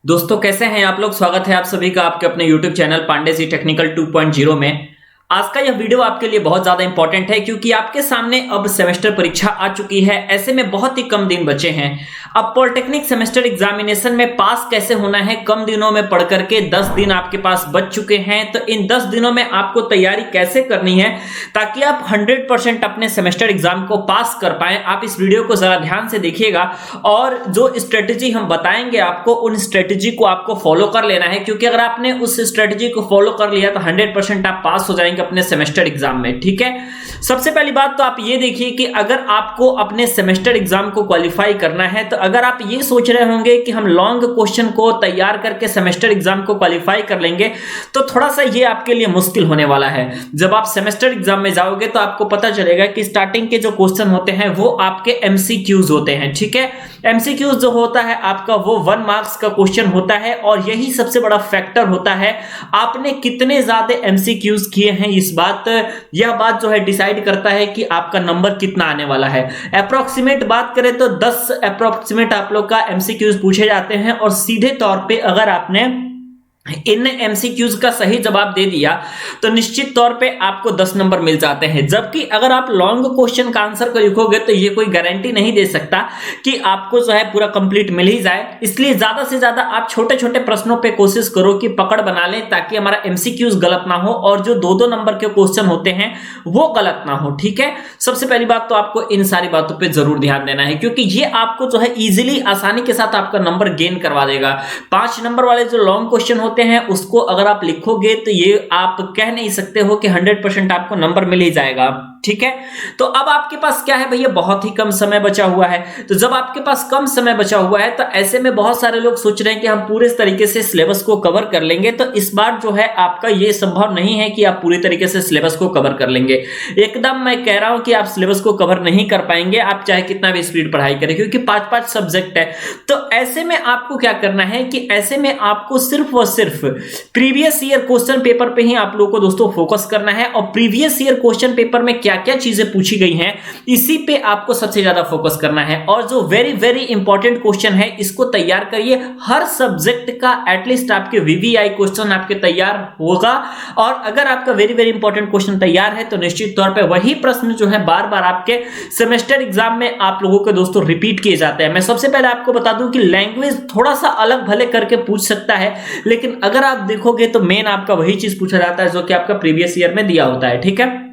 दोस्तों कैसे हैं आप लोग। स्वागत है आप सभी का आपके अपने YouTube channel Pandey ji technical 2.0 में। आज का यह वीडियो आपके लिए बहुत ज्यादा इंपॉर्टेंट है क्योंकि आपके सामने अब सेमेस्टर परीक्षा आ चुकी है। ऐसे में बहुत ही कम दिन बचे हैं। अब पॉलिटेक्निक सेमेस्टर एग्जामिनेशन में पास कैसे होना है, कम दिनों में पढ़ करके 10 दिन आपके पास बच चुके हैं। तो इन 10 दिनों में आपको तैयारी कैसे करनी है ताकि आप 100% अपने सेमेस्टर एग्जाम को पास कर पाए। आप इस वीडियो को जरा ध्यान से देखिएगा और जो स्ट्रेटेजी हम बताएंगे आपको, उन स्ट्रेटेजी को आपको फॉलो कर लेना है क्योंकि अगर आपने उस स्ट्रेटेजी को फॉलो कर लिया तो 100% आप पास हो जाएंगे अपने सेमेस्टर एग्जाम में। ठीक है, सबसे पहली बात तो आप ये देखिए कि अगर आपको अपने सेमेस्टर एग्जाम को क्वालिफाई करना है तो अगर आप ये सोच रहे होंगे कि हम लॉन्ग क्वेश्चन को तैयार करके सेमेस्टर एग्जाम को क्वालिफाई कर लेंगे तो थोड़ा सा ये आपके लिए मुश्किल होने वाला है। जब आप सेमेस्टर एग्जाम में जाओगे तो आपको पता चलेगा कि स्टार्टिंग के जो क्वेश्चन होते हैं वो आपके एमसीक्यूज होते हैं। ठीक है, एमसीक्यूज जो होता है आपका वो 1 मार्क्स का क्वेश्चन होता है और यही सबसे बड़ा फैक्टर होता है आपने कितने ज्यादा एमसीक्यूज किए हैं। यह बात जो है डिसाइड करता है कि आपका नंबर कितना आने वाला है। अप्रोक्सीमेट बात करें तो 10 अप्रोक्सीमेट आप लोग का एमसीक्यूज पूछे जाते हैं और सीधे तौर पे अगर आपने इन एमसीक्यूज का सही जवाब दे दिया तो निश्चित तौर पे आपको 10 नंबर मिल जाते हैं। जबकि अगर आप लॉन्ग क्वेश्चन का आंसर को लिखोगे तो ये कोई गारंटी नहीं दे सकता कि आपको जो है पूरा कंप्लीट मिल ही जाए। इसलिए ज्यादा से ज्यादा आप छोटे छोटे प्रश्नों पे कोशिश करो कि पकड़ बना लें ताकि हमारा एमसीक्यूज गलत ना हो और जो 2-2 नंबर के क्वेश्चन होते हैं वो गलत ना हो। ठीक है, सबसे पहली बात तो आपको इन सारी बातों पर जरूर ध्यान देना है क्योंकि ये आपको जो है इजिली आसानी के साथ आपका नंबर गेन करवा देगा। 5 नंबर वाले जो लॉन्ग क्वेश्चन होते हैं उसको अगर आप लिखोगे तो ये आप कह नहीं सकते हो कि 100% आपको नंबर मिल ही जाएगा। ठीक है, तो अब आपके पास क्या है भैया, बहुत ही कम समय बचा हुआ है। तो जब आपके पास कम समय बचा हुआ है तो ऐसे में बहुत सारे लोग सोच रहे हैं कि हम पूरे तरीके से सिलेबस को कवर कर लेंगे। तो इस बार जो है आपका ये संभव नहीं है कि आप पूरी तरीके से सिलेबस को कवर कर लेंगे। एकदम मैं कह रहा हूं कि आप सिलेबस को कवर नहीं कर पाएंगे, आप चाहे कितना भी स्पीड पढ़ाई करें, क्योंकि 5-5 सब्जेक्ट है। तो ऐसे में आपको क्या करना है कि ऐसे में आपको सिर्फ और सिर्फ प्रीवियस ईयर क्वेश्चन पेपर पे ही आप लोगों को दोस्तों फोकस करना है और प्रीवियस ईयर क्वेश्चन पेपर में क्या क्या चीजें पूछी गई हैं इसी पे आपको सबसे ज्यादा फोकस करना है। और जो वेरी वेरी इंपॉर्टेंट क्वेश्चन है इसको तैयार करिए। हर सब्जेक्ट का एटलीस्ट आपके वीवीआई क्वेश्चन आपके तैयार होगा और अगर आपका वेरी वेरी इंपॉर्टेंट क्वेश्चन तैयार है तो निश्चित तौर पे वही प्रश्न जो है बार बार आपके सेमेस्टर एग्जाम में आप लोगों के दोस्तों रिपीट किए जाते हैं। मैं सबसे पहले आपको बता दूं कि लैंग्वेज थोड़ा सा अलग भले करके पूछ सकता है, लेकिन अगर आप देखोगे तो मेन आपका वही चीज पूछा जाता है जो कि आपका प्रीवियस ईयर में दिया होता है। ठीक है,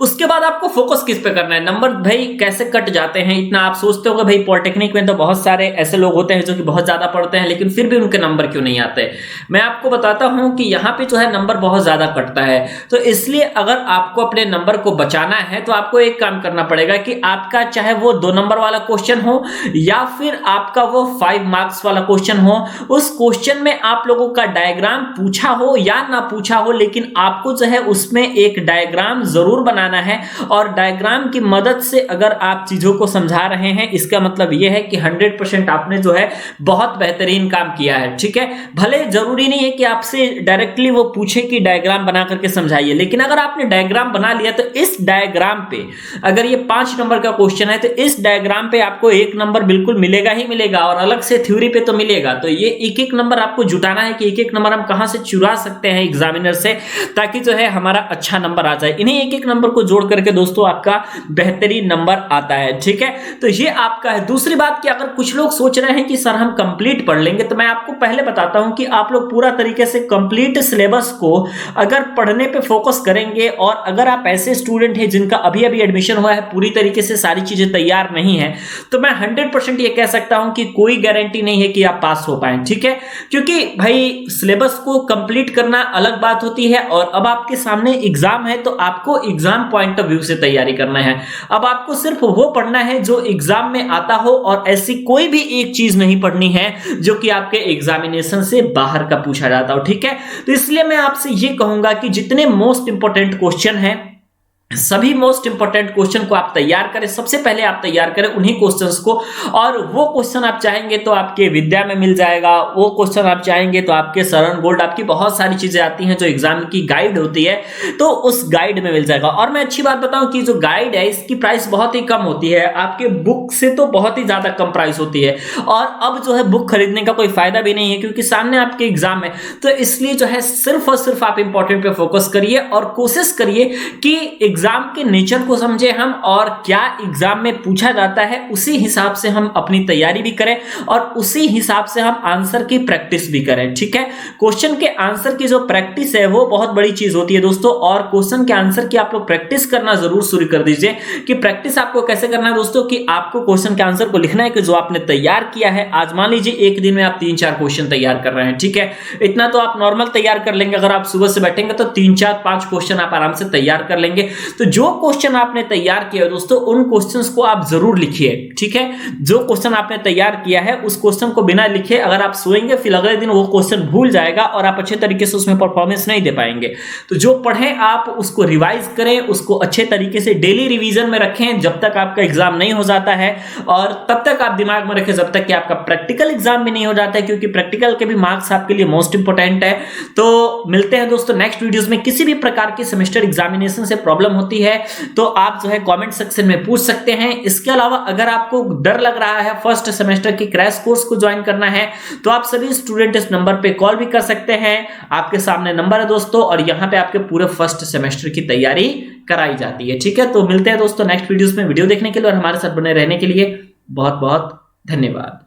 उसके बाद आपको फोकस किस पे करना है। नंबर भाई कैसे कट जाते हैं इतना आप सोचते होगे भाई पॉलिटेक्निक में तो बहुत सारे ऐसे लोग होते हैं जो कि बहुत ज्यादा पढ़ते हैं लेकिन फिर भी उनके नंबर क्यों नहीं आते। मैं आपको बताता हूं कि यहाँ पे जो है नंबर बहुत ज्यादा कटता है। तो इसलिए अगर आपको अपने नंबर को बचाना है तो आपको एक काम करना पड़ेगा कि आपका चाहे वो 2 नंबर वाला क्वेश्चन हो या फिर आपका वो 5 मार्क्स वाला क्वेश्चन हो, उस क्वेश्चन में आप लोगों का डायग्राम पूछा हो या ना पूछा हो, लेकिन आपको जो है उसमें एक डायग्राम जरूर बना है। और डायग्राम की मदद से अगर आप चीजों को समझा रहे हैं इसका मतलब यह है कि 100% आपने जो है बहुत बेहतरीन काम किया है। ठीक है, भले जरूरी नहीं है कि आपसे डायरेक्टली वो पूछे कि डायग्राम बना करके समझाइए, लेकिन अगर आपने डायग्राम बना लिया तो इस डायग्राम पे अगर ये 5 नंबर का क्वेश्चन है तो इस डायग्राम पे आपको 1 नंबर बिल्कुल मिलेगा ही मिलेगा और अलग से थ्योरी पे तो मिलेगा। तो ये एक नंबर आपको जुटाना है कि एक नंबर हम कहां से चुरा सकते हैं एग्जामिनर से ताकि जो है हमारा अच्छा नंबर आ जाए। इन्हीं एक नंबर को जोड़ करके दोस्तों आपका बेहतरीन नंबर आता है। ठीक है, तो ये आपका है। दूसरी बात कि अगर कुछ लोग सोच रहे हैं कि सर हम कंप्लीट पढ़ लेंगे, तो मैं आपको पहले बताता हूं कि आप लोग पूरा तरीके से कंप्लीट सिलेबस को अगर पढ़ने पे फोकस करेंगे और अगर आप ऐसे स्टूडेंट हैं जिनका अभी अभी एडमिशन हुआ है, पूरी तरीके से सारी चीजें तैयार नहीं है, तो मैं 100% ये कह सकता हूं कि कोई गारंटी नहीं है कि आप पास हो पाए। ठीक है, क्योंकि भाई सिलेबस को कंप्लीट करना अलग बात होती है और अब आपके सामने एग्जाम है तो आपको एग्जाम पॉइंट ऑफ व्यू से तैयारी करना है। अब आपको सिर्फ वो पढ़ना है जो एग्जाम में आता हो और ऐसी कोई भी एक चीज नहीं पढ़नी है जो कि आपके एग्जामिनेशन से बाहर का पूछा जाता हो। ठीक है, तो इसलिए मैं आपसे ये कहूंगा कि जितने मोस्ट इंपोर्टेंट क्वेश्चन हैं सभी मोस्ट इंपोर्टेंट क्वेश्चन को आप तैयार करें। सबसे पहले आप तैयार करें उन्हीं क्वेश्चंस को, और वो क्वेश्चन आप चाहेंगे तो आपके विद्या में मिल जाएगा, वो क्वेश्चन आप चाहेंगे तो आपके सरन गोल्ड, आपकी बहुत सारी चीजें आती हैं जो एग्जाम की गाइड होती है, तो उस गाइड में मिल जाएगा। और मैं अच्छी बात बताऊं कि जो गाइड है इसकी प्राइस बहुत ही कम होती है, आपके बुक से तो बहुत ही ज्यादा कम प्राइस होती है। और अब जो है बुक खरीदने का कोई फायदा भी नहीं है क्योंकि सामने आपके एग्जाम है, तो इसलिए जो है सिर्फ और सिर्फ आप इंपॉर्टेंट पे फोकस करिए और कोशिश करिए कि एग्जाम के नेचर को समझे हम, और क्या एग्जाम में पूछा जाता है उसी हिसाब से हम अपनी तैयारी भी करें और उसी हिसाब से हम आंसर की प्रैक्टिस भी करें। ठीक है, क्वेश्चन के आंसर की जो प्रैक्टिस है वो बहुत बड़ी चीज होती है दोस्तों, और क्वेश्चन के आंसर की आप लोग प्रैक्टिस करना जरूर शुरू कर दीजिए। कि प्रैक्टिस आपको कैसे करना है दोस्तों, कि आपको क्वेश्चन के आंसर को लिखना है कि जो आपने तैयार किया है। आज मान लीजिए एक दिन में आप 3-4 क्वेश्चन तैयार कर रहे हैं, ठीक है, इतना तो आप नॉर्मल तैयार कर लेंगे। अगर आप सुबह से बैठेंगे तो 3-4-5 क्वेश्चन आप आराम से तैयार कर लेंगे। तो जो क्वेश्चन आपने तैयार किया दोस्तों उन क्वेश्चंस को आप जरूर लिखिए। ठीक है, जो क्वेश्चन आपने तैयार किया है उस क्वेश्चन को बिना लिखे अगर आप सोएंगे फिर अगले दिन वो क्वेश्चन भूल जाएगा और आप अच्छे तरीके से उसमें परफॉर्मेंस नहीं दे पाएंगे। तो जो पढ़ें आप उसको रिवाइज करें, उसको अच्छे तरीके से डेली रिवीजन में रखें जब तक आपका एग्जाम नहीं हो जाता है, और तब तक आप दिमाग में रखें जब तक कि आपका प्रैक्टिकल एग्जाम भी नहीं हो जाता है, क्योंकि प्रैक्टिकल के भी मार्क्स आपके लिए मोस्ट इंपोर्टेंट है। तो मिलते हैं दोस्तों नेक्स्ट वीडियोस में। किसी भी प्रकार की सेमेस्टर एग्जामिनेशन से प्रॉब्लम होती है तो आप जो है कमेंट सेक्शन में पूछ सकते हैं। इसके अलावा अगर आपको डर लग रहा है फर्स्ट सेमेस्टर के क्रैश कोर्स को ज्वाइन करना है तो आप सभी स्टूडेंट इस नंबर पे कॉल भी कर सकते हैं। आपके सामने नंबर है दोस्तों, और यहां पे आपके पूरे फर्स्ट सेमेस्टर की तैयारी कराई जाती है। ठीक है, तो मिलते हैं दोस्तों नेक्स्ट वीडियोस में। वीडियो देखने के लिए और हमारे साथ बने रहने के लिए बहुत बहुत धन्यवाद।